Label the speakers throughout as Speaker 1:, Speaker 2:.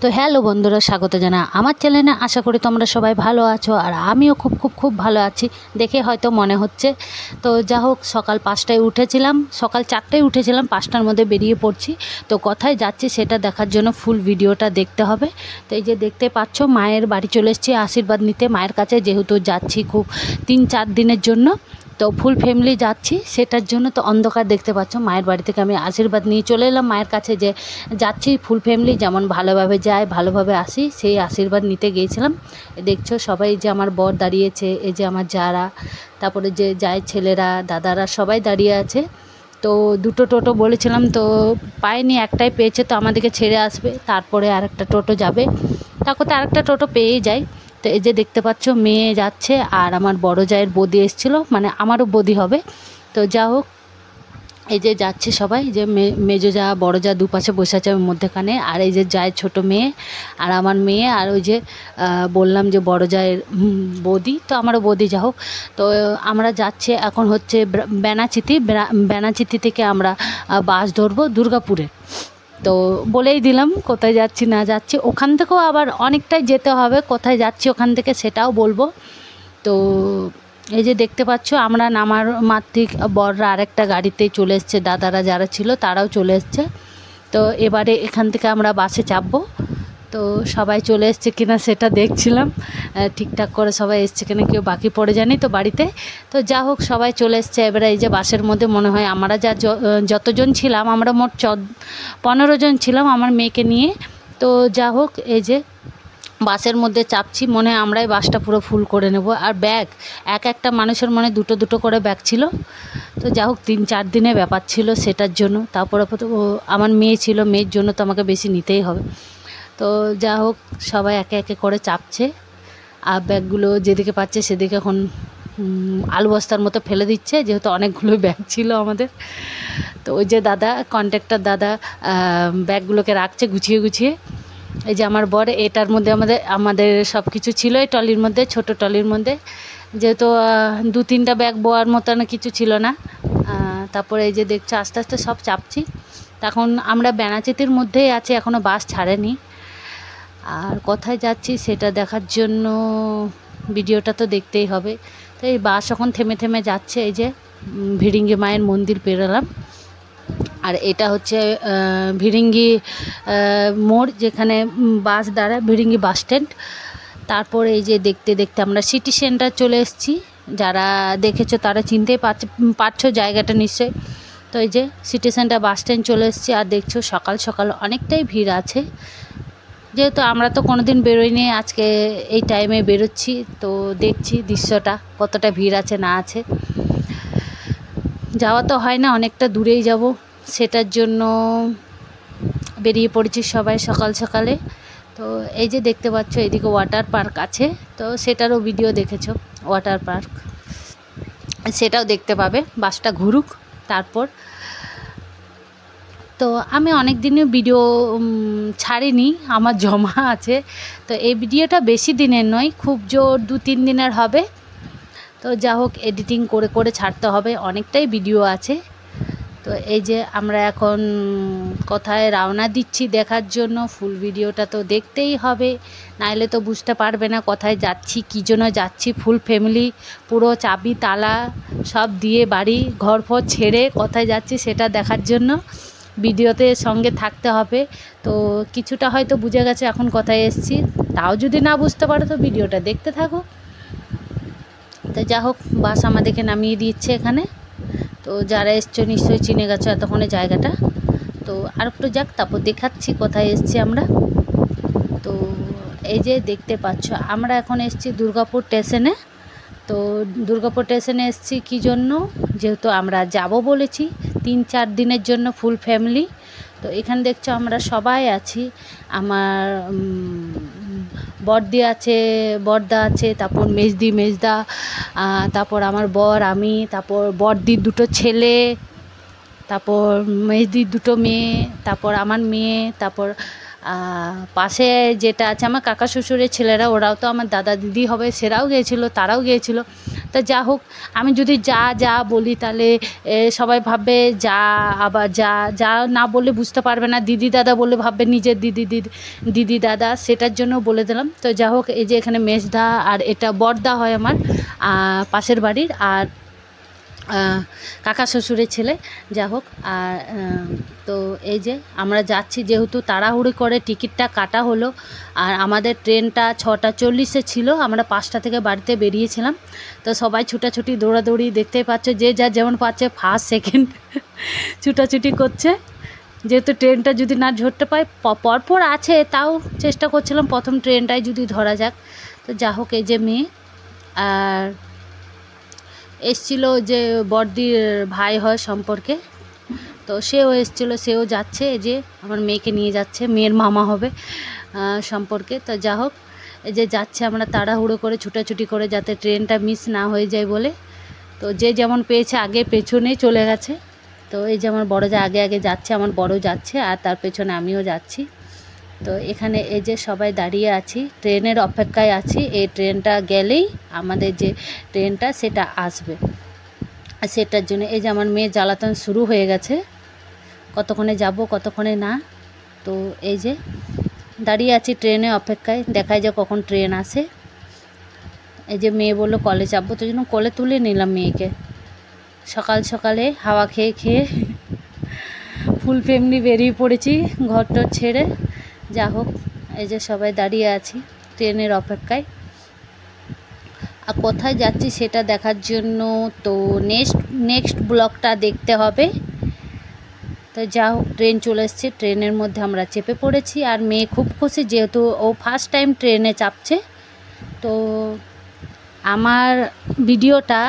Speaker 1: তো হ্যালো বন্ধুরা, স্বাগত জানাই আমার চ্যানেলে। আশা করি তোমরা সবাই ভালো আছো, আর আমিও খুব ভালো আছি। দেখে হয়তো মনে হচ্ছে। তো যা হোক, সকাল 5টায় উঠেছিলাম, সকাল 4টায় উঠেছিলাম, 5টার মধ্যে বেরিয়ে পড়ছি। তো কোথায় যাচ্ছি সেটা দেখার জন্য ফুল ভিডিওটা দেখতে হবে। তো এই যে দেখতে পাচ্ছ, মায়ের বাড়ি চলে এসেছি আশীর্বাদ নিতে মায়ের কাছে, যেহেতু যাচ্ছি খুব 3-4 দিনের জন্য। তো ফুল ফ্যামিলি যাচ্ছি, সেটার জন্য তো অন্ধকার দেখতে পাচ্ছ। মায়ের বাড়ি থেকে আমি আশীর্বাদ নিয়ে চলে এলাম মায়ের কাছে, যে যাচ্ছি ফুল ফ্যামিলি যেমন ভালোভাবে যায় ভালোভাবে আসি, সেই আশীর্বাদ নিতে গিয়েছিলাম। দেখছো সবাই, যে আমার বর দাঁড়িয়েছে, এই যে আমার যারা, তারপরে যে যায় ছেলেরা দাদারা সবাই দাঁড়িয়ে আছে। তো দুটো টোটো বলেছিলাম, তো পায়নি, একটাই পেয়েছে। তো আমাদেরকে ছেড়ে আসবে, তারপরে আরেকটা টোটো যাবে, তারপর তো আরেকটা টোটো পেয়েই যায়। তো এই যে দেখতে পাচ্ছ, মেয়ে যাচ্ছে, আর আমার বড় জায়ের বৌদি এসেছিলো, মানে আমারও বৌদি হবে। তো যা হোক, এই যে যাচ্ছে সবাই, যে মেজো যা বড় যা দুপাশে বসে আছে মধ্যেখানে, আর এই যে যায় ছোট মেয়ে আর আমার মেয়ে, আর ওই যে বললাম যে বড় জায়ের বৌদি, তো আমারও বৌদি। যা হোক, তো আমরা যাচ্ছি এখন হচ্ছে বেনাচিতি থেকে আমরা বাস ধরবো দুর্গাপুরে। তো বলেই দিলাম কোথায় যাচ্ছি না যাচ্ছি, ওখান থেকেও আবার অনেকটাই যেতে হবে, কোথায় যাচ্ছি ওখান থেকে সেটাও বলবো। তো এই যে দেখতে পাচ্ছ, আমরা নামার মাত্রিক বররা আরেকটা গাড়িতে চলে এসছে, দাদারা যারা ছিল তারাও চলে এসছে। তো এবারে এখান থেকে আমরা বাসে চাপবো। তো সবাই চলে এসছে কিনা সেটা দেখছিলাম, ঠিকঠাক করে সবাই এসছে কিনা, কেউ বাকি পড়ে যায়নি তো বাড়িতে। তো যা হোক, সবাই চলে এসছে। এবারে এই যে বাসের মধ্যে মনে হয় আমরা যতজন ছিলাম, আমরা মোট 15 জন ছিলাম আমার মেয়েকে নিয়ে। তো যা হোক, এই যে বাসের মধ্যে চাপছি, মনে হয় আমরাই বাসটা পুরো ফুল করে নেব। আর ব্যাগ একটা মানুষের মনে দুটো করে ব্যাগ ছিল। তো যা হোক, 3-4 দিনের ব্যাপার ছিল, সেটার জন্য। তারপরে আমার মেয়ে ছিল, মেয়ের জন্য তো আমাকে বেশি নিতেই হবে। তো যা হোক, সবাই একে করে চাপছে, আর ব্যাগগুলো যেদিকে পাচ্ছে সেদিকে এখন আলু বস্তার মতো ফেলে দিচ্ছে, যেহেতু অনেকগুলো ব্যাগ ছিল আমাদের। তো ওই যে দাদা, কন্ট্রাক্টর দাদা, ব্যাগগুলোকে রাখছে গুছিয়ে। এই যে আমার বর, এটার মধ্যে আমাদের সব কিছু ছিল, এই ট্রলির মধ্যে, ছোট ট্রলির মধ্যে, যেহেতু 2-3টা ব্যাগ বোয়ার মতন কিছু ছিল না। তারপরে এই যে দেখছো, আস্তে আস্তে সব চাপছি। তখন আমরা বেনাচিতির মধ্যেই আছি, এখনও বাস ছাড়েনি। আর কোথায় যাচ্ছি সেটা দেখার জন্য ভিডিওটা তো দেখতেই হবে। তো এই বাস এখন থেমে যাচ্ছে। এই যে ভিড়িঙ্গি মায়ের মন্দির পেরোলাম, আর এটা হচ্ছে ভিড়িঙ্গি মোড়, যেখানে বাস দাঁড়ায়, ভিড়িঙ্গি বাস স্ট্যান্ড। তারপরে এই যে দেখতে আমরা সিটি সেন্টার চলে এসেছি। যারা দেখেছো তারা চিনতেই পারছো জায়গাটা নিশ্চয়ই। তো এই যে সিটি সেন্টার বাস স্ট্যান্ড চলে এসেছি, আর দেখছো সকাল অনেকটাই ভিড় আছে, যেহেতু আমরা তো কোনো দিন বেরোইনি, আজকে এই টাইমে বেরোচ্ছি। তো দেখছি দৃশ্যটা, কতটা ভিড় আছে না আছে। যাওয়া তো হয় না, অনেকটা দূরেই যাব, সেটার জন্য বেরিয়ে পড়েছি সবাই সকালে। তো এই যে দেখতে পাচ্ছ, এদিকে ওয়াটার পার্ক আছে, তো সেটারও ভিডিও দেখেছো, ওয়াটার পার্ক সেটাও দেখতে পাবে, বাসটা ঘুরুক তারপর। তো আমি অনেক দিনই ভিডিও ছাড়িনি, আমার জমা আছে। তো এই ভিডিওটা বেশি দিনের নয়, খুব জোর 2-3 দিনের হবে। তো যা হোক, এডিটিং করে ছাড়তে হবে, অনেকটাই ভিডিও আছে। তো এই যে আমরা এখন কোথায় রওনা দিচ্ছি দেখার জন্য, ফুল ভিডিওটা তো দেখতেই হবে, নাইলে তো বুঝতে পারবে না কোথায় যাচ্ছি, কী জন্য যাচ্ছি। ফুল ফ্যামিলি পুরো চাবি তালা সব দিয়ে বাড়ি ঘর ছেড়ে কোথায় যাচ্ছি সেটা দেখার জন্য ভিডিওতে সঙ্গে থাকতে হবে। তো কিছুটা হয়তো বুঝে গেছে এখন কোথায় এসেছি, তাও যদি না বুঝতে পারো তো ভিডিওটা দেখতে থাকো। তো যা হোক, বাস আমাদেরকে নামিয়ে দিচ্ছে এখানে। তো যারা এসছো নিশ্চয়ই চিনে গেছো এতক্ষণে জায়গাটা। তো আর একটু যাক, তারপর দেখাচ্ছি কোথায় এসছি আমরা। তো এই যে দেখতে পাচ্ছ, আমরা এখন এসছি দুর্গাপুর স্টেশনে। তো দুর্গাপুর স্টেশনে এসছি কী জন্য, যেহেতু আমরা যাব বলেছি 3-4 দিনের জন্য ফুল ফ্যামিলি। তো এখানে দেখছো আমরা সবাই আছি, আমার বর্দা আছে, তারপর মেজদা, তারপর আমার বর, আমি, তারপর বড়দির 2 ছেলে, তারপর মেজদির 2 মেয়ে, তারপর আমার মেয়ে, তারপর পাশে যেটা আছে আমার কাকা শ্বশুরের ছেলেরা, ওরাও তো আমার দাদা দিদি হবে, তারাও গিয়েছিলো। তা যা হোক, আমি যদি যা যা বলি তাহলে সবাই ভাববে যা, আবার যা যা না বললে বুঝতে পারবে না, দিদি দাদা বলে ভাববে নিজের দিদি দাদা, সেটার জন্য বলে দিলাম। তো যা হোক, এই যে এখানে মেজদা আর এটা বড়দা হয় আমার পাশের বাড়ির, আর কাকা শ্বশুরের ছেলে। যা হোক, আর তো এই যে আমরা যাচ্ছি, যেহেতু তাড়াহুড়ি করে টিকিটটা কাটা হলো, আর আমাদের ট্রেনটা 6:40-এ ছিল, আমরা 5টা থেকে বাড়িতে বেরিয়েছিলাম। তো সবাই ছুটাছুটি দৌড়াদৌড়ি, দেখতেই পাচ্ছ, যে যা যেমন পাচ্ছে ফার্স্ট সেকেন্ড ছুটাছুটি করছে, যেহেতু ট্রেনটা যদি না ধরতে পাই, পরপর আছে, তাও চেষ্টা করছিলাম প্রথম ট্রেনটাই যদি ধরা যাক। তো যা হোক, এই যে মেয়ে আর এসছিল, যে বড়দির ভাই হয় সম্পর্কে, তো সেও এসছিল, সেও যাচ্ছে, এই যে আমার মেয়েকে নিয়ে যাচ্ছে, মেয়ের মামা হবে সম্পর্কে। তো যা হোক, এই যে যাচ্ছে, আমরা তাড়াহুড়ো করে ছুটাছুটি করে যাতে ট্রেনটা মিস না হয়ে যায় বলে। তো যে যেমন পেয়েছে আগে পেছনেই চলে গেছে। তো এই যে আমার বড় যা আগে আগে যাচ্ছে, আমার বড় যাচ্ছে, আর তার পেছনে আমিও যাচ্ছি। তো এখানে এই যে সবাই দাঁড়িয়ে আছি, ট্রেনের অপেক্ষায় আছি, এই ট্রেনটা গেলেই আমাদের যে ট্রেনটা সেটা আসবে, আর সেটার জন্য এই যে আমার মেয়ে জ্বালাতন শুরু হয়ে গেছে, কতক্ষণে যাব কতক্ষণে না। তো এই যে দাঁড়িয়ে আছি ট্রেনে অপেক্ষায়, দেখাই যে কখন ট্রেন আসে। এই যে মেয়ে বললো কলে চাপবো, তো জন্য কলে তুলে নিলাম মেয়েকে, সকাল সকালে হাওয়া খেয়ে খেয়ে ফুল ফ্যামিলি বেরিয়ে পড়েছি ঘরটা ছেড়ে। যা হোক, এই যে সবাই দাঁড়িয়ে আছি ট্রেনের অপেক্ষায়, আর কোথায় যাচ্ছি সেটা দেখার জন্য তো নেক্সট ব্লগটা দেখতে হবে। তো যা হোক, ট্রেন চলে এসছে, ট্রেনের মধ্যে আমরা চেপে পড়েছি, আর মেয়ে খুব খুশি, যেহেতু ও ফার্স্ট টাইম ট্রেনে চাপছে। তো আমার ভিডিওটা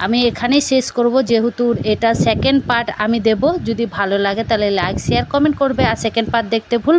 Speaker 1: আমি এখানেই শেষ করব, যেহেতু এটা সেকেন্ড পার্ট আমি দেব। যদি ভালো লাগে তাহলে লাইক শেয়ার কমেন্ট করবে, আর সেকেন্ড পার্ট দেখতে ভুল